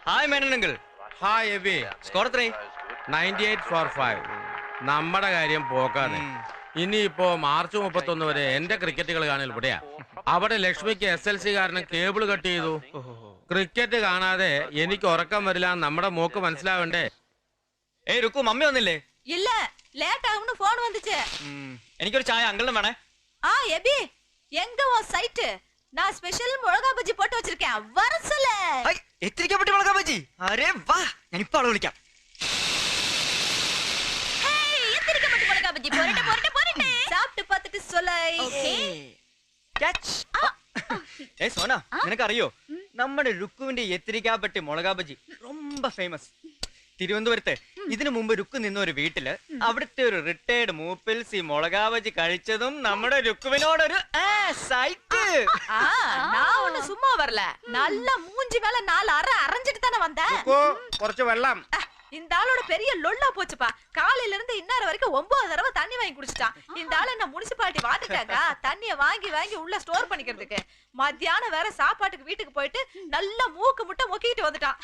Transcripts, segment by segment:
Hi Menon uncle. Hi Aby. Score എത്ര? 98 for 5. നമ്മുടെ കാര്യം പോക്കാണ്. ഇനിയിപ്പോ മാർച്ച് 31 വരെ എന്റെ ക്രിക്കറ്റുകൾ കാണൽ ഇവിടെയാ. അവിടെ ലക്ഷ്മിക്ക് SLC കാരണം കേബിൾ കട്ട് ചെയ്തു. ക്രിക്കറ്റ് കാണാതെ എനിക്ക് ഉറക്കം വരില്ല. നമ്മുടെ മോക്ക് മനസ്സിലാവണ്ടേ? ഏയ് രുക്കു, മമ്മി വന്നില്ലേ? ഇല്ല, ലേറ്റ് ആവുന്നു. ഫോൺ വന്നിച്ച്. എനിക്കൊരു ചായ അങ്കിളിനും വേണേ. ஆ எபி எங்க ஓ சைட் நான் ஸ்பெஷல் முளகா பஜ்ஜி போட்டு வச்சிருக்கேன் வர சொல்ல. ഹൈ, എത്തിരിക്കപ്പെട്ടി മുളകാ ബജി. അരേ വാ, ഞാൻ ഇപ്പോ ആളെ വിളിക്കാം. ஹேய், எத்திரிக்கப்பட்ட முளகா பஜ்ஜி போறட்டே போறட்டே போறட்டே. சாப்பிட்டு பார்த்துட்டு சொல்லை. ஓகே. ക്യാച്ച്. ഏയ് സോന, നിനക്കറിയോ നമ്മുടെ രുക്കുവിന്റെ എത്തിരിക്കപ്പെട്ടി മുളകാ ബജി ரொம்ப ഫേമസ്. തിരുവനന്തപുരത്ത് ഇതിനു മുമ്പ് രുക്കു നിന്ന ഒരു വീട്ടില് അവിടുത്തെ ഒരു റിട്ടയർഡ് മൂപ്പിൽസ് ഈ മുളകാ ബജി കഴിച്ചതും നമ്മുടെ രുക്കുവിനോടൊരു സൈറ്റ്. நான் ஒண்ணு சும்மா வரல, நல்ல மூஞ்சி மேல 4 அரை அரைஞ்சிட்டு தானே வந்தேன். കുറച്ച് വെള്ളം. இந்த ஆளோட பெரிய லொல்லா போச்சுப்பா. காலையில இருந்து இன்னொரு வரைக்கும் 9 தடவை தண்ணி வாங்கி குடிச்சிட்டான். இந்த ஆளு என்ன முனிசிபாலிட்டி வாட்டுட்டாங்க தண்ணிய வாங்கி வாங்கி உள்ள ஸ்டோர் பண்ணிக்கிறதுக்கு. மத்தியானம் வேற சாப்பாட்டுக்கு வீட்டுக்கு போயிட்டு நல்ல மூக்கு முட்டை மொக்கிட்டு வந்துட்டான்.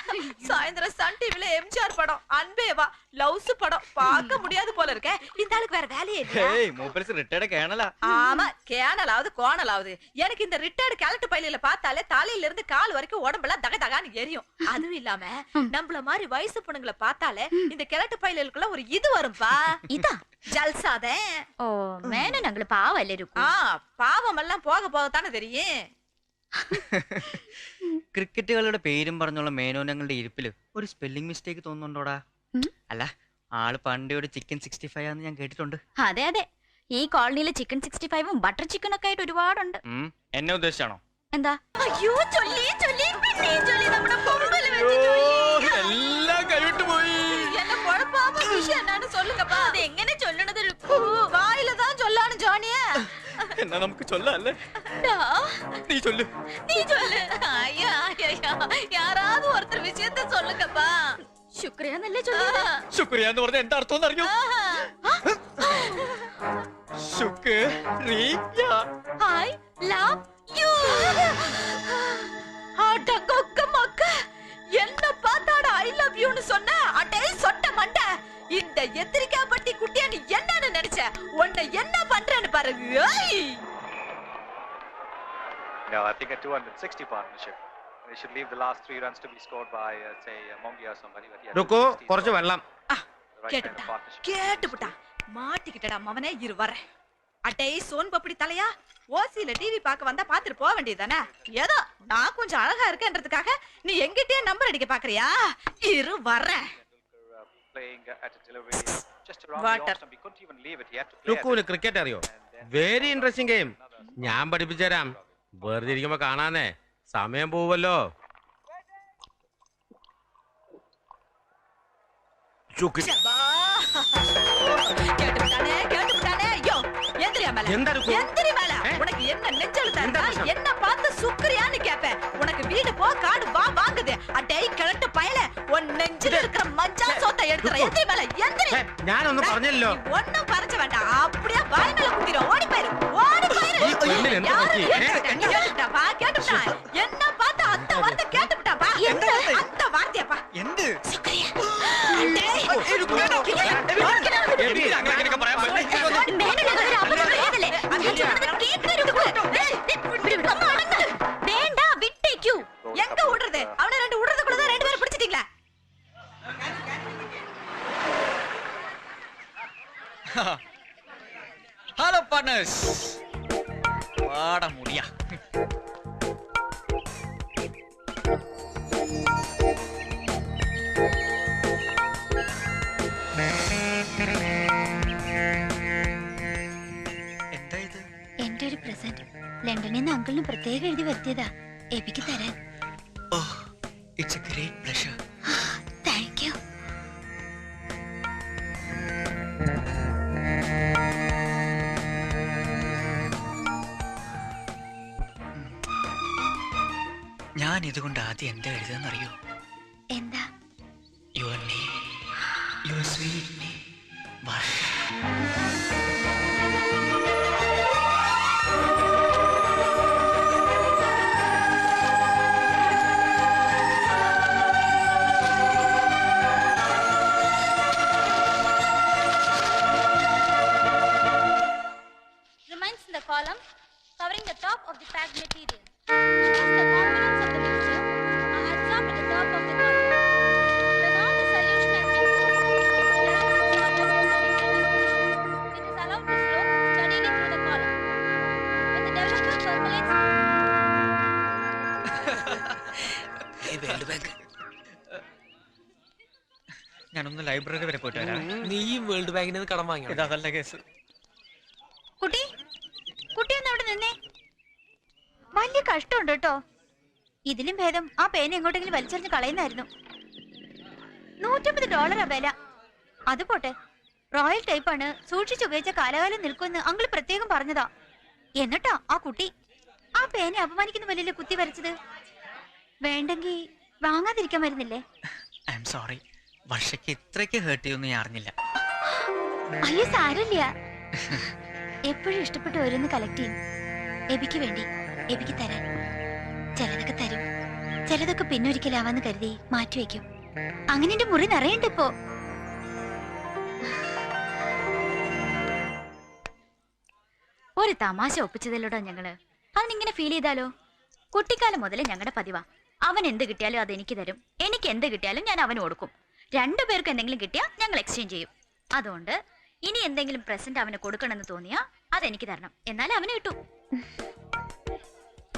சாயந்தரம் சன் டிவில எம்ஜிஆர் படம் அன்பேவா லவ்ஸ் படம் பார்க்க முடியாது போல இருக்க. இந்த ஆளுக்கு வேற வேலையே இல்ல. ஏய், மூப்பில்ஸ் ரிட்டயர்ட் கேனலா? ஆமா, கேனலாவது கோணலாவது. எனக்கு இந்த ரிட்டயர்ட் கேலட் பையில பார்த்தாலே தலையில இருந்து கால் வரைக்கும் உடம்பெல்லாம் தக தகான்னு எரியும். அதுவும் இல்லாம நம்மள மாதிரி வயசு பொண்ணுங்களை பார்த்தாலே இந்த கிழட்டு பையிலுக்குள்ள ஒரு இது வரும்பா. இதா ஜல்சாதே. ஓ, மேனே ഞങ്ങള് പാവല്ലേ രുക്കു. പാവം എല്ലാം പോക പോകത്താനേ தெரியும். ക്രിക്കറ്റുകളുടെ പേരും പറഞ്ഞുള്ള മേനോനങ്ങളുടെ ഇരിപ്പില് ഒരു സ്പെല്ലിംഗ് മിസ്റ്റേക്ക് തോന്നുന്നുണ്ടോടാ? അല്ല, ആള് പണ്ടേ ഒരു ചിക്കൻ 65 ആന്ന് ഞാൻ കേട്ടിട്ടുണ്ട്. അതെ അതെ, ഈ കോളനിയിലെ ചിക്കൻ 65ഉം ബട്ടർ ചിക്കനും ഒക്കെ ആയിട്ട് ഒരുപാടുണ്ട്. എന്നെ ഉദ്ദേശിച്ചാണോ? എന്താ? അയ്യോ, ചൊല്ലി ചൊല്ലി പിന്നെയും ചൊല്ലി നമ്മുടെ കൊമ്പല് വെച്ച് ചൊല്ലി. എല്ലാം കൈവിട്ട് പോയി. என்ன குழப்பாம விஷயம் என்னன்னு சொல்லுங்கப்பா. അത് എങ്ങനെ ചൊല്ലണത്? வாயில தான் சொல்லானு ஜானியா. എന്നാ നമുക്ക് ചൊല്ലല്ലേ? നീ ചൊല്ലു. നീ ചൊല്ല്. അയ്യോ അയ്യോ, யாராவது ஒருத்தர் விஷயத்தை சொல்லுங்கப்பா. ശുക്രിയ എന്നല്ലേ ചൊല്ലിയത്? ശുക്രിയ എന്ന് പറഞ്ഞ എന്താ അർത്ഥം അറിയോ? ശുക്രിയ. I love you. அடங்கொக்க மக்க, என்ன பார்த்தாட ஐ லவ் யூன்னு சொன்ன? அடே சொட்ட மண்ட, இந்த எத்திரிக்காப்பட்டி குட்டியா நீ என்னன்னு நினைச்ச? உன்னை என்ன பண்றேன்னு பாரு. No, I think a 260 partnership. They should leave the last 3 runs to be scored by, say, Mongi or somebody. ருக்கு, കുറച്ച് വെള്ളം. கேட்டுப்புட்டா மாட்டிக்கிட்டடா மவனே, இரு வரேன். அடே சோன் பப்படி தலையா, ஓசியில டிவி பார்க்க வந்தா பாத்துட்டு போக வேண்டியதானே? ஏதோ நான் கொஞ்சம் அழகா இருக்கேன்றதுக்காக நீ எங்கிட்டே நம்பர் அடிக்க பாக்குறியா? இரு வரேன். രുക്കുവിന് ക്രിക്കറ്റ് അറിയോ? Very interesting game. ഞാൻ പഠിപ്പിച്ചുതരാം. വെറുതെ ഇരിക്കുമ്പോ കാണാനേ സമയം പോവല്ലോ. உனக்கு என்ன நெஞ்செழுத்தா? என்ன பார்த்து சுக்ரியான்னு கேப்பேன். உனக்கு வீடு போ, காடு வா வாங்குது. அடே கிழட்டு பயல, உன் நெஞ்சில இருக்கிற மஞ்சா சோத்தை எடுத்துற. எந்திரி மேல எந்திரி. ഞാനൊന്നും പറഞ്ഞല്ലോ. ஒண்ணும் பறச்ச வேண்டாம், அப்படியே வாய் மேல குத்திரும். ஓடி போயிரு, ஓடி போயிரு. கேட்டுட்டா பா, கேட்டுட்டா. என்ன பார்த்து அந்த வார்த்தை கேட்டுட்டா பா. அந்த வார்த்தையாப்பா. എന്ത്? சுக்ரியா. വേണ്ട, വിട്ടേക്കൂ. எங்க விடுறது? அவனை 2 விடுறதுக்குள்ளதான் 2 பேரும் பிடிச்சிட்டீங்களா? ഹലോ പാർട്ട്നേഴ്സ്, പാട മുടിയാ. എന്താ ഇത്? എന്റെ ഒരു പ്രസന്റ് ലണ്ടനിൽ നിന്ന് അങ്കിളിന് പ്രത്യേകം എഴുതി വരുത്തിയതാ, എബിക്ക് തരാൻ. Oh, it's a great pleasure. Thank you. ഞാൻ ഇതുകൊണ്ട് ആദ്യം എന്താ എഴുതാന്നറിയോ? എന്താ? Your name, your sweet name, Varsha. World bank. ഞാനൊന്ന് ലൈബ്രറി വരെ പോയിട്ട് വരാം. നീയും വേൾഡ് ബാങ്കിന് കടം വാങ്ങി. അതല്ല കേസ്. കുട്ടി കുട്ടി ഒന്ന് അവിടെ നിന്നേ. വലിയ കഷ്ടമുണ്ട് കേട്ടോ. ഇതിലും ഭേദം ആ പേന എങ്ങോട്ടെങ്കിലും വലിച്ചെറിഞ്ഞ് കളയുന്നായിരുന്നു. $150 വില. അത് പോട്ടെ, റോയൽ ടൈപ്പാണ്, സൂക്ഷിച്ചുപയോഗിച്ച കാലകാലം നിൽക്കുമെന്ന് അങ്കിൾ പ്രത്യേകം പറഞ്ഞതാ. എന്നിട്ടാ ആ കുട്ടി ആ പേന അപമാനിക്കുന്ന വലിയ കുത്തി വരച്ചത്. വേണ്ടെങ്കി വാങ്ങാതിരിക്കാൻ വരുന്നില്ലേ? ഐ എം സോറി, വർഷയ്ക്ക് ഇത്രയ്ക്ക് ഹേർട്ട് ചെയ്യുമെന്ന് ഞാൻ അറിഞ്ഞില്ല. അയ്യോ സാരമില്ല. എപ്പോഴും ഇഷ്ടപ്പെട്ട് ഓരോന്ന് കളക്ട് ചെയ്യും. എബിക്ക് വേണ്ടി, എബിക്ക് തരാൻ. ചിലതൊക്കെ തരും, ചിലതൊക്കെ പിന്നൊരിക്കലാവാന്ന് കരുതി മാറ്റിവെക്കും. അങ്ങനെ എന്റെ മുറി നിറയണ്ട് ഇപ്പോ. ഒരു തമാശ ഒപ്പിച്ചതിലൂടെ ഞങ്ങള് അവനിങ്ങനെ ഫീൽ ചെയ്താലോ? കുട്ടിക്കാലം മുതലേ ഞങ്ങളുടെ പതിവാ. അവൻ എന്ത് കിട്ടിയാലും അത് എനിക്ക് തരും, എനിക്ക് എന്ത് കിട്ടിയാലും ഞാൻ അവന് കൊടുക്കും. രണ്ടുപേർക്ക് എന്തെങ്കിലും കിട്ടിയാൽ ഞങ്ങൾ എക്സ്ചേഞ്ച് ചെയ്യും. അതുകൊണ്ട് ഇനി എന്തെങ്കിലും പ്രസന്റ് അവന് കൊടുക്കണമെന്ന് തോന്നിയാ അതെനിക്ക് തരണം, എന്നാലും അവന് കിട്ടും.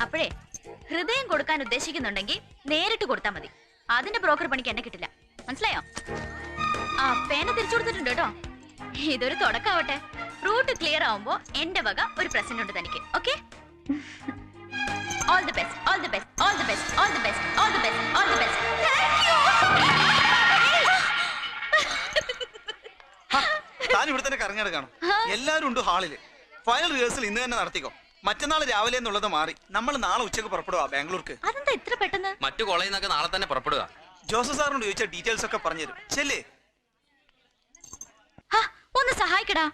അപ്പോഴേ ഹൃദയം കൊടുക്കാൻ ഉദ്ദേശിക്കുന്നുണ്ടെങ്കിൽ നേരിട്ട് കൊടുത്താൽ മതി. അതിന്റെ ബ്രോക്കർ പണിക്ക് എന്നെ കിട്ടില്ല, മനസ്സിലായോ? ആ പേന തിരിച്ചു കൊടുത്തിട്ടുണ്ട് കേട്ടോ. ഇതൊരു തുടക്കാവട്ടെ. റൂട്ട് ക്ലിയർ ആവുമ്പോ എന്റെ വക ഒരു പ്രസന്റ് ഉണ്ട് തനിക്ക്. Okay? All the best, all the best, all the best, all the best, all the best, all the best. താൻ ഇവിടെ തന്നെ കറങ്ങിയെടുക്കണം. എല്ലാരും ഉണ്ട് ഹാളില്. ഫൈനൽ റിഹേഴ്സൽ ഇന്ന് തന്നെ നടത്തിക്കോ. മറ്റന്നാൾ രാവിലെ എന്നുള്ളത് മാറി. നമ്മൾ നാളെ ഉച്ചക്ക് പുറപ്പെടുക ബാംഗ്ലൂർക്ക്. അതെന്താ ഇത്ര പെട്ടെന്ന്? മറ്റു കോളേജിൽ നിന്നൊക്കെ നാളെ തന്നെ പുറപ്പെടുക. ജോസഫ് സാറിനോട് ചോദിച്ച ഡീറ്റെയിൽസ് ഒക്കെ പറഞ്ഞുതരും. ചെല്ലേ, ഒന്ന് സഹായിക്കടാ.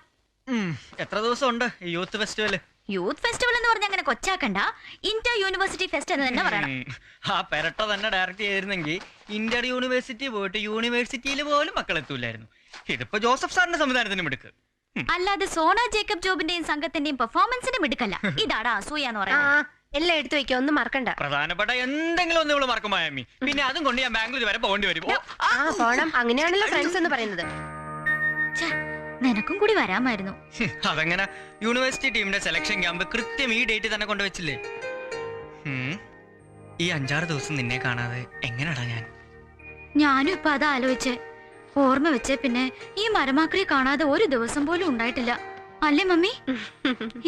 എത്ര ദിവസം ഉണ്ട് ഈ യൂത്ത് ഫെസ്റ്റിവൽ? യൂത്ത് ഫെസ്റ്റിവൽ എന്ന് പറഞ്ഞ അങ്ങനെ കൊച്ചാക്കണ്ട. ഇന്റർ യൂണിവേഴ്സിറ്റി ഫെസ്റ്റ് എന്ന് തന്നെ പറയണം. ആ പെരട്ട തന്നെ ഡയറക്റ്റ് ചെയ്തിരുന്നെങ്കിൽ ഇന്റർ യൂണിവേഴ്സിറ്റി പോയിട്ട് യൂണിവേഴ്സിറ്റിയിൽ പോലും മക്കൾ എത്തൂലായിരുന്നു. ഇതിപ്പോ ജോസഫ് സാറിന്റെ സംവിധാനത്തിന് മിടുക്ക്. അല്ലാതെ സോന ജേക്കബ് ജോബിന്റെയും സംഘത്തിന്റെയും പെർഫോമൻസിന് മിടുക്കല്ല. ഇതാടാ അസൂയ എന്ന് പറയുന്നത്. എല്ലാം എടുത്തു വെക്കോ, ഒന്നും മറക്കണ്ട. പ്രധാനപ്പെട്ട എന്തെങ്കിലും ഒന്ന് ഇവള് മറക്കും മായാമി. പിന്നെ അതും കൊണ്ട് ഞാൻ ബാംഗ്ലൂർ വരെ പോകേണ്ടി വരും. പോണം, അങ്ങനെയാണല്ലോ ഫ്രണ്ട്സ് എന്ന് പറയുന്നത്. നിനക്കും കൂടി വരാമായിരുന്നു. അതെങ്ങനെ? യൂണിവേഴ്സിറ്റി ടീമിന്റെ സെലക്ഷൻ ക്യാമ്പ് കൃത്യം ഈ ഡേറ്റ് തന്നെ കൊണ്ടുവച്ചില്ലേ? ഈ 5-6 ദിവസം നിന്നെ കാണാതെ എങ്ങനെയാടാ ഞാൻ? ഞാനും ഇപ്പൊ അത് ആലോചിച്ചേ. ഓർമ്മ വെച്ചേ പിന്നെ ഈ മരമാക്രിയെ കാണാതെ ഒരു ദിവസം പോലും ഉണ്ടായിട്ടില്ല. അല്ലേ മമ്മി?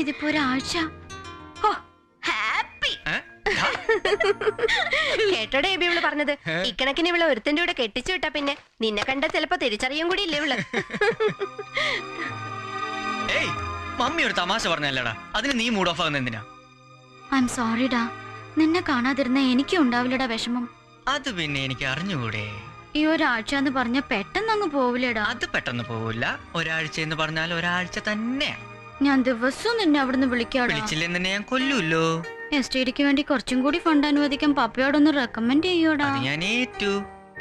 ഇതിപ്പോ ഒരാഴ്ച. ഹാപ്പി. കേട്ടോടെ എബി ഇവള് പറഞ്ഞത്. ഇക്കണക്കിന് ഇവള് ഒരുത്തന്റെ കൂടെ കെട്ടിച്ചു വിട്ടാ പിന്നെ നിന്നെ കണ്ട ചിലപ്പോ തിരിച്ചറിയും കൂടി ഇല്ലേ ഇവള്. ഏയ്, മമ്മി ഒരു തമാശ പറഞ്ഞല്ലടാ, അതിന് നീ മൂഡ് ഓഫ് ആവുന്ന എന്തിനാ? ഐ എം സോറിഡാ. നിന്നെ കാണാതിരുന്ന എനിക്കും ഉണ്ടാവില്ലടാ വിഷമം. അത് പിന്നെ എനിക്ക് അറിഞ്ഞുകൂടെ? ഈ ഒരാഴ്ച എന്ന് പറഞ്ഞ പെട്ടെന്ന് അങ്ങ് പോവില്ലേടാ. അത് പെട്ടെന്ന് പോവില്ല. ഒരാഴ്ച എന്ന് പറഞ്ഞാൽ ഒരാഴ്ച തന്നെ. ഞാൻ ദിവസവും നിന്നെ അവിടുന്ന് വിളിക്കാടാ. വിളിച്ചില്ലേ നിന്നെ ഞാൻ കൊല്ലൂല്ലോ. എസ്റ്റേഡിക്ക് വേണ്ടി കുറച്ചും കൂടി ഫണ്ട് അനുവദിക്കാൻ പപ്പയോടൊന്ന് റെക്കമെൻഡ് ചെയ്യോടാ. ഞാൻ ഏറ്റു.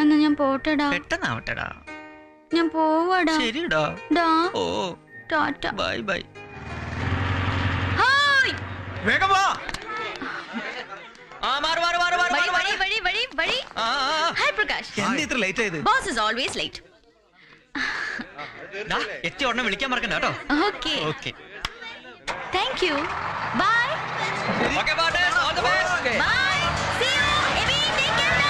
എന്നാ ഞാൻ പോട്ടെടാ. പെട്ടെന്നാവട്ടെടാ. ഞാൻ പോവാടാ. ശരിടാ. ഡാ. Oh tata. Bye bye. Hi. വേഗം വാ. മാറ് മാറ് മാറ് മാറ് വഴി മാറ്. വഴി വഴി വഴി. ഹായ് പ്രകാശ്. എന്താ ഇത്ര ലേറ്റ് ആയത്? Boss is always late. എത്തി ഉടനെ വിളിക്കാൻ മറക്കണ്ട കേട്ടോ. Okay. Okay. Thank you. Bye. Okay boss, all the best. Bye. See you. Eby, take care.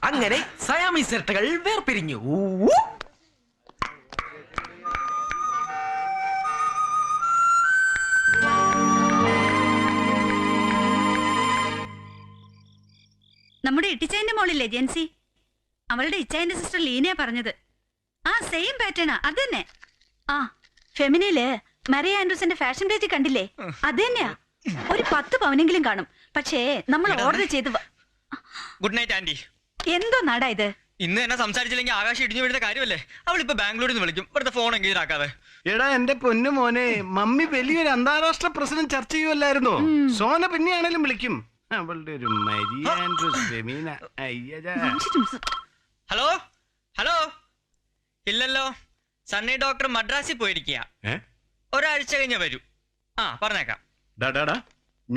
അങ്ങനെ സയാമീസ് ഇരട്ടകൾ വേർപിരിഞ്ഞു. നമ്മുടെ ഇട്ടിച്ചേന്റെ മോളില്ലേ ജെൻസി, അവളുടെ ഇച്ചായന്റെ സിസ്റ്റർ ലീനയാ പറഞ്ഞത്. ആ സെയിം പാറ്റേണാ, അത് തന്നെ. ആ ഫെമിനയില് മറിയ ആൻഡ്രൂസിന്റെ ഫാഷൻ പേജ് കണ്ടില്ലേ? അത് തന്നെയാ. ഒരു 10 പവനെങ്കിലും കാണും. പക്ഷേ നമ്മൾ ഓർഡർ ചെയ്ത്. Good night aunty. എന്തോ നാടാ ഇത്? ഇന്ന് എന്നെ സംസാരിച്ചില്ലെങ്കിൽ ആകാശം ഇടിഞ്ഞു വീഴുന്ന കാര്യമല്ലേ? അവളിപ്പോ ബാംഗ്ലൂരിൽ നിന്ന് വിളിക്കും. ഇവിടുത്തെ ഫോൺ എങ്കിലും ആക്കാതെ. എടാ എന്റെ പൊന്നു മോനെ, മമ്മി വലിയൊരു അന്താരാഷ്ട്ര പ്രശ്നം ചർച്ച ചെയ്യുമല്ലായിരുന്നോ? സോന പിന്നെയാണേലും വിളിക്കും. അവളുടെ ഒരു Maria Andrews Femina. Hello hello. ഇല്ലല്ലോ, സണ്ണി ഡോക്ടർ മദ്രാസിൽ പോയിരിക്കുക. ഒരാഴ്ച കഴിഞ്ഞ വരൂ. പറഞ്ഞേക്കാം.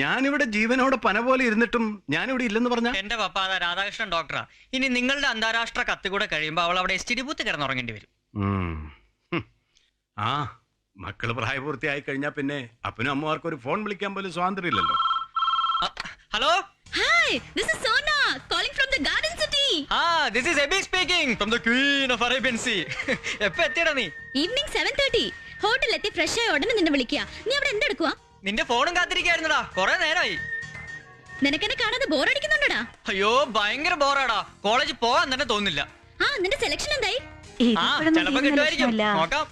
ഞാനിവിടെ ജീവനോടെ പന പോലെ ഇരുന്നിട്ടും ഞാനിവിടെ ഇല്ലെന്ന് പറഞ്ഞ എന്റെ പപ്പ അതാ രാധാകൃഷ്ണൻ ഡോക്ടറാ. ഇനി നിങ്ങളുടെ അന്താരാഷ്ട്ര കത്ത് കൂടെ കഴിയുമ്പോ അവൾ അവിടെ എസ് ടി ഡി ബൂത്ത് കിടന്നുറങ്ങേണ്ടി വരും. ആ മക്കള് പ്രായപൂർത്തിയായി കഴിഞ്ഞാ പിന്നെ അപ്പനും അമ്മമാർക്കും ഒരു ഫോൺ വിളിക്കാൻ പോലും സ്വാതന്ത്ര്യം ഇല്ലല്ലോ. Hello, Hi, this is Sona calling from the Garden City. this is Abhi speaking from the Queen of Arabian Sea. എപ്പോ എത്തിയടാ നീ? Evening 7:30. ഹോട്ടലിലെത്തി ഫ്രഷ് ആയി ഉടനെ നിന്നെ വിളിക്കുക. നീ അവിടെ എന്തെടുക്കുവാ? നിന്റെ ഫോണും കാത്തിരിക്കായിരുന്നടാ, കൊറേ നേരമായി. നിനക്കെന്നെ കാണാതെ ബോറടിക്കുന്നുണ്ടോടാ? അയ്യോ ഭയങ്കര ബോറാടാ, കോളേജ് പോകാൻ തന്നെ തോന്നില്ല. നിന്റെ സെലക്ഷൻ എന്തായി? ചിലപ്പോ കിട്ടുമായിരിക്കും, നോക്കാം.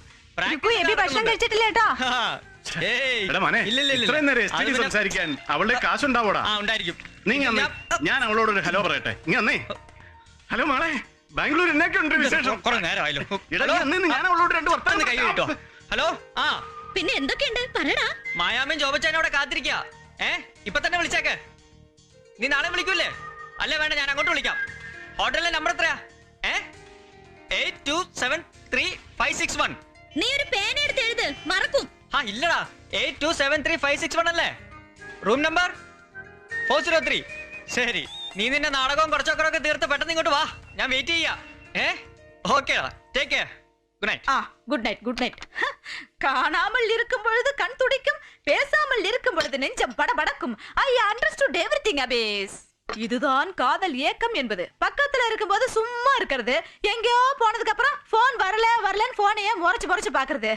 ഭക്ഷണം കഴിച്ചിട്ടില്ല കേട്ടോ. സംസാരിക്കാൻ അവളുടെ കാശുണ്ടാവോടാ? ഉണ്ടായിരിക്കും. നീ ഞാൻ അവളോട് ഒരു ഹലോ പറയട്ടെ. നീ അന്നേ ഹലോ മോളെ, ബാംഗ്ലൂർ എന്നൊക്കെ ഉണ്ട് വിശേഷം? കുറെ നേരമായല്ലോ. ഞാൻ അവളോട് 2 വർത്തമാനം കൈ കിട്ടോ. ഹലോ, പിന്നെ എന്തൊക്കെയുണ്ട് പറയടാ. മായാമയും ജോബച്ചാനോടെ കാത്തിരിക്കാ. ഇപ്പൊ തന്നെ വിളിച്ചേക്ക്. നീ നാളെ വിളിക്കൂലേ? അല്ലേ വേണ്ട, ഞാൻ അങ്ങോട്ട് വിളിക്കാം. ഹോട്ടലിലെ നമ്പർ എത്രയാ? 82735661. നീ ഒരു പേന എടുത്ത് എഴുത്, മറക്കും. ഇല്ലടാ, 82735661 അല്ലേ? Room number 403. ശരി, നീ നിന്റെ നാടകവും കുറച്ചൊക്കെ തീർത്ത് പെട്ടെന്ന് ഇങ്ങോട്ട് വാ, ഞാൻ വെയിറ്റ് ചെയ്യാ. ഓക്കേടാ, take care. Good night. Good night good night. காணாமல் இருக்கும் பொழுது கண் துடிக்கும், பேசாமல் இருக்கும் பொழுது நெஞ்சம் படபடக்கும். I understood everything அபேஸ். இதுதான் காதல் ஏக்கம் என்பது. பக்கத்துல இருக்கும்போது சும்மா இருக்கிறது, எங்கேயோ போனதுக்கு அப்புறம் போன் வரலன்னு போனையே முறைச்சு பாக்குறது.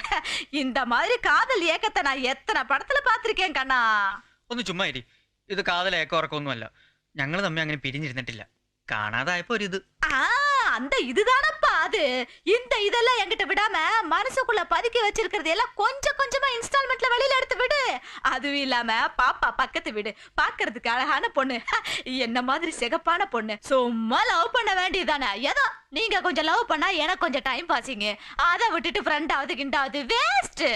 இந்த மாதிரி காதல் ஏக்கத்தை நான் எத்தனை படத்துல பாத்திருக்கேன் கண்ணா. ഒന്ന് ചുമ്മാ ഇരി. ഇത് കാതൽ ഏക്കോറക്കൊന്നുമല്ല. ഞങ്ങൾ തമ്മിൽ അങ്ങനെ പിരിഞ്ഞിരുന്നിട്ടില്ല. കാണാതായപ്പോ ഒരു ഇത്. அந்த இதுதானப்பா அது. இந்த இதெல்லாம் என்கிட்ட விடாம மனசுக்குள்ள பதுக்கி வச்சிருக்கிறது எல்லாம் கொஞ்சம் கொஞ்சமா இன்ஸ்டால்மெண்ட்ல வெளியில எடுத்து விடு. அதுவும் இல்லாம பாப்பா பக்கத்து வீடு, பாக்குறதுக்கு அழகான பொண்ணு, என்ன மாதிரி சிகப்பான பொண்ணு. சும்மா லவ் பண்ண வேண்டியதானே. ஏதோ நீங்க கொஞ்சம் லவ் பண்ணா எனக்கு கொஞ்சம் டைம் பாசிங்க. அதை விட்டுட்டு ஃப்ரெண்டாவது கிண்டாவது வேஸ்ட்.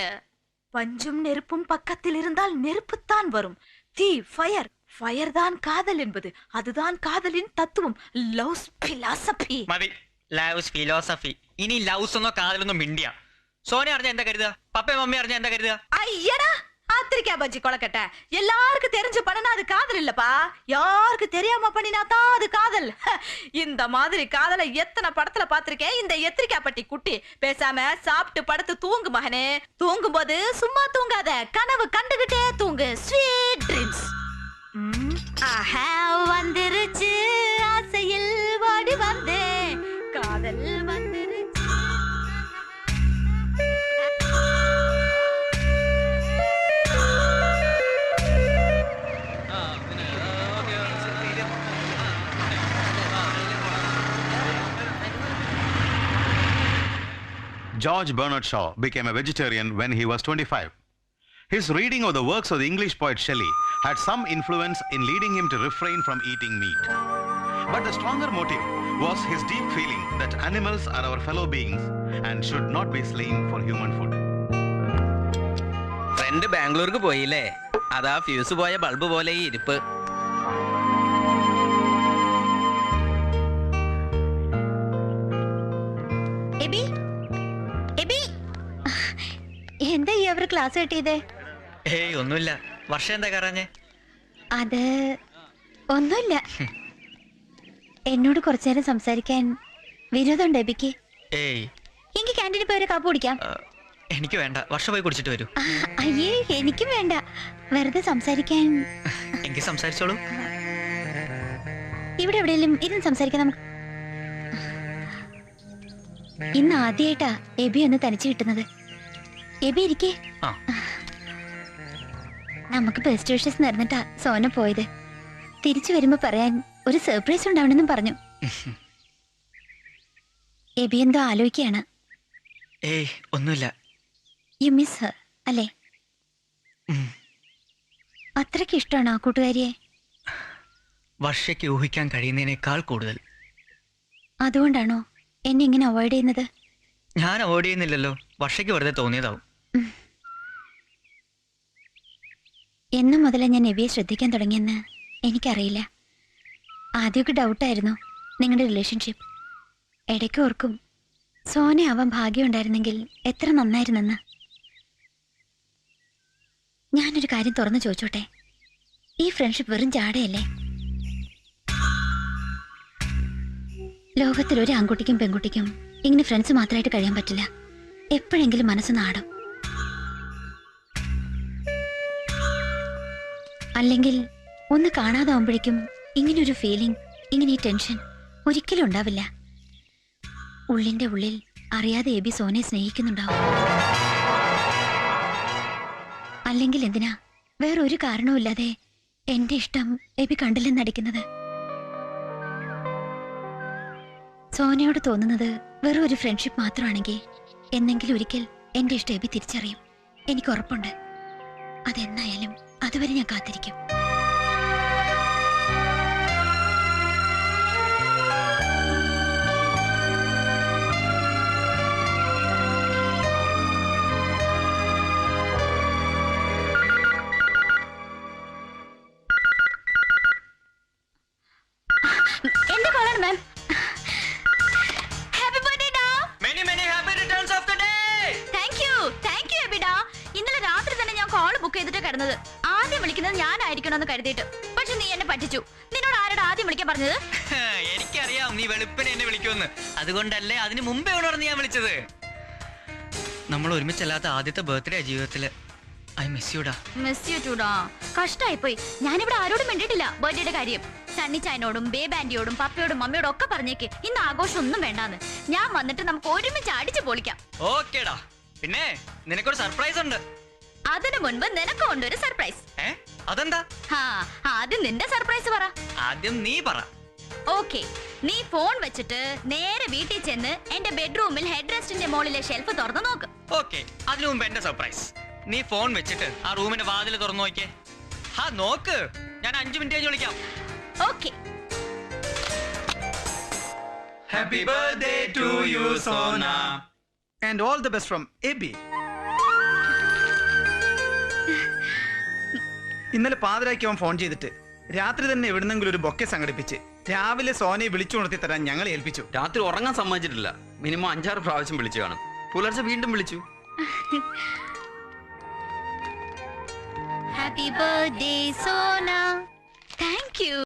பஞ்சும் நெருப்பும் பக்கத்தில் இருந்தால் நெருப்புத்தான் வரும். தீ ஃபயர், ஃபயர் தான் காதல் என்பது. அதுதான் காதலின் தத்துவம். Loves philosophy. മതി, ലവ്സ് ഫിലോസഫി. ഇനി ലവ്സ് ഒന്നോ കാതലൊന്നും മിണ്ടിയ. സോനി അറിഞ്ഞ എന്താ കരുതുക? പപ്പയും മമ്മി അറിഞ്ഞ എന്താ കരുതുക? ஐயடா, ஆத்திரிக்கா பஜ்ஜி கொலக்கட்டை. எல்லாருக்கும் தெரிஞ்சு பண்ணனா அது காதல் இல்லப்பா. யாருக்கு தெரியாம பண்ணினா தான் அது காதல். இந்த மாதிரி காதலை எத்தனை படத்துல பாத்திருக்கேன். இந்த எத்திரிக்கா பட்டி குட்டி, பேசாம சாப்பிட்டு படுத்து தூங்கு மகனே. தூங்கும் போது சும்மா தூங்காத, கனவு கண்டுகிட்டே தூங்கு. Sweet dreams. வந்துருச்சு, ஆசையில் வாடி வந்தேன், காதல் வந்துருச்சு. George Bernard Shaw became a vegetarian when he was 25. His reading of the works of the English poet Shelley had some influence in leading him to refrain from eating meat. But the stronger motive was his deep feeling that animals are our fellow beings and should not be slain for human food. Friend ബാംഗ്ലൂർക്ക് പോയില്ലേ? അതാ fuse പോയ bulb പോലെ ഈ ഇരിപ്പ്. എന്താ ഈ അവർ class കിട്ടിയത്? ഒന്നുമില്ല. വർഷം എന്താ കറഞ്ഞേ? അത് ഒന്നുമില്ല. എന്നോട് കുറച്ചു നേരം സംസാരിക്കാൻ വിനോദമുണ്ട് എബിക്ക്? എനിക്ക് ക്യാൻറ്റീനിൽ പോയി ഒരു കാപ്പ് കുടിക്കാം. എനിക്ക് വേണ്ട, വർഷം പോയി കുടിച്ചിട്ട് വരൂ. അയ്യേ, എനിക്കും വേണ്ട, വെറുതെ സംസാരിക്കാൻ. എനിക്ക് സംസാരിച്ചോളൂ. ഇവിടെ എവിടെയെങ്കിലും ഇരുന്ന് സംസാരിക്കാം നമുക്ക്. ഇന്ന് ആദ്യമായിട്ടാ എബി ഒന്ന് തനിച്ച് കിട്ടുന്നത്. എബി ഇരിക്കേ. നമുക്ക് ബെസ്റ്റ് വിഷസ് നേർന്നിട്ടാ സോന പോയത്. തിരിച്ചു വരുമ്പോ പറയാൻ ഒരു സർപ്രൈസ് ഉണ്ടാവണമെന്നും പറഞ്ഞു. എബി എന്തോ ആലോചിക്കുകയാണ്. ഒന്നുമില്ല. യു മിസ് ഹർ അല്ലേ? അത്രയ്ക്ക് ഇഷ്ടമാണോ ആ കൂട്ടുകാരിയെ? വർഷയ്ക്ക് ഊഹിക്കാൻ കഴിയുന്നതിനേക്കാൾ കൂടുതൽ. അതുകൊണ്ടാണോ എന്നെ ഇങ്ങനെ അവോയ്ഡ് ചെയ്യുന്നത്? ഞാൻ അവോയ്ഡ് ചെയ്യുന്നില്ലല്ലോ, വർഷയ്ക്ക് വെറുതെ തോന്നിയതാവും. എന്നു മുതലേ ഞാൻ എബിയെ ശ്രദ്ധിക്കാൻ തുടങ്ങിയെന്ന് എനിക്കറിയില്ല. ആദ്യമൊക്കെ ഡൗട്ടായിരുന്നു നിങ്ങളുടെ റിലേഷൻഷിപ്പ്. ഇടയ്ക്ക് ഓർക്കും സോന ആവാൻ ഭാഗ്യം ഉണ്ടായിരുന്നെങ്കിൽ എത്ര നന്നായിരുന്നെന്ന്. ഞാനൊരു കാര്യം തുറന്നു ചോദിച്ചോട്ടെ? ഈ ഫ്രണ്ട്ഷിപ്പ് വെറും ജാടയല്ലേ? ലോകത്തിൽ ഒരു ആൺകുട്ടിക്കും പെൺകുട്ടിക്കും ഇങ്ങനെ ഫ്രണ്ട്സ് മാത്രമായിട്ട് കഴിയാൻ പറ്റില്ല. എപ്പോഴെങ്കിലും മനസ്സ് നാടും. അല്ലെങ്കിൽ ഒന്ന് കാണാതാവുമ്പോഴേക്കും ഇങ്ങനൊരു ഫീലിംഗ്, ഇങ്ങനെ ഈ ടെൻഷൻ ഒരിക്കലും ഉണ്ടാവില്ല. ഉള്ളിന്റെ ഉള്ളിൽ അറിയാതെ എബി സോനെ സ്നേഹിക്കുന്നുണ്ടാവും. അല്ലെങ്കിൽ എന്തിനാ വേറൊരു കാരണവുമില്ലാതെ എന്റെ ഇഷ്ടം എബി കണ്ടില്ലെന്നടിക്കുന്നത്? സോനയോട് തോന്നുന്നത് വെറും ഒരു ഫ്രണ്ട്ഷിപ്പ് മാത്രമാണെങ്കിൽ എന്നെങ്കിലും ഒരിക്കൽ എന്റെ ഇഷ്ടം എബി തിരിച്ചറിയും. എനിക്ക് ഉറപ്പുണ്ട്. അതെന്നായാലും അതുവരെ ഞാൻ കാത്തിരിക്കും. എന്റെ കോളാണ് മാം. ഹാപ്പി ബർത്ത്ഡേ ഡാ. Many many happy returns of the day. Thank you എബിഡാ. ഇന്നലെ രാത്രി തന്നെ ഞാൻ കോൾ ബുക്ക് ചെയ്തിട്ട് കിടന്നത്. ആദ്യം വിളിക്കുന്നത് ഞാനായിരിക്കണമെന്ന് കരുതിയിട്ട്. പക്ഷെ നീ എന്നെ പറ്റിച്ചു. നിന്നോട് ആരോട് ആദ്യം വിളിക്കാൻ പറഞ്ഞത്? എനിക്കറിയാം നീ വെളുപ്പിനെ എന്നെ വിളിക്കുമെന്ന്. അതുകൊണ്ടല്ലേ അതിന് മുമ്പേ ഉണർന്ന് ഞാൻ വിളിച്ചത്. നമ്മൾ ഒരുമിച്ചല്ലാത്ത ആദ്യത്തെ ബർത്ത്ഡേ ജീവിതത്തില്. ഐ മിസ് യുടാ. മിസ് യു ടൂടാ. കഷ്ടായി പോയി. ഞാനിവിടെ ആരോടും മിണ്ടിട്ടില്ല ബർത്ത്ഡേയുടെ കാര്യം. സണ്ണി ചായനോടും ബേബ് ആന്റിയോടും പപ്പയോടും മമ്മിയോടും ഒക്കെ പറഞ്ഞേക്ക് ഇന്ന് ആഘോഷം ഒന്നും വേണ്ടാന്ന്. ഞാൻ വന്നിട്ട് നമുക്ക് ഒരുമിച്ച് അടിച്ചു പൊളിക്കാം. ഓക്കേടാ. പിന്നെ നിനക്കൊരു സർപ്രൈസ് ഉണ്ട്. അതിനു മുൻപ് നിനക്കും ഉണ്ട് ഒരു സർപ്രൈസ്. അതെന്താ? ആദ്യം നിന്റെ സർപ്രൈസ് പറ. ആദ്യം നീ പറ. ഓക്കെ, നീ ഫോൺ വെച്ചിട്ട് നേരെ വീട്ടിൽ ചെന്ന് എന്റെ ബെഡ്റൂമിൽ ഹെഡ് റെസ്റ്റിന്റെ മുകളിലെ ഷെൽഫ് തുറന്ന് നോക്ക്. ഓക്കെ, അതിനു മുമ്പ് എന്റെ സർപ്രൈസ്. നീ ഫോൺ വെച്ചിട്ട് ആ റൂമിന്റെ വാതിൽ തുറന്നു നോക്കിയേ. നോക്ക്, ഞാൻ 5 മിനിറ്റ് കഴിഞ്ഞ് വിളിക്കാം. Okay. Happy birthday to you Sona. And all the best from Eby. ഇന്നലെ പാതിരാക്കി അവൻ ഫോൺ ചെയ്തിട്ട് രാത്രി തന്നെ എവിടുന്നെങ്കിലും ഒരു ബൊക്കെ സംഘടിപ്പിച്ച് രാവിലെ സോനയെ വിളിച്ചുണർത്തി തരാൻ ഞങ്ങളെ ഏൽപ്പിച്ചു. രാത്രി ഉറങ്ങാൻ സമ്മതിച്ചിട്ടില്ല. മിനിമം 5-6 പ്രാവശ്യം വിളിച്ചു കാണും. പുലർച്ചെ വീണ്ടും വിളിച്ചു. Happy birthday Sona. Thank you.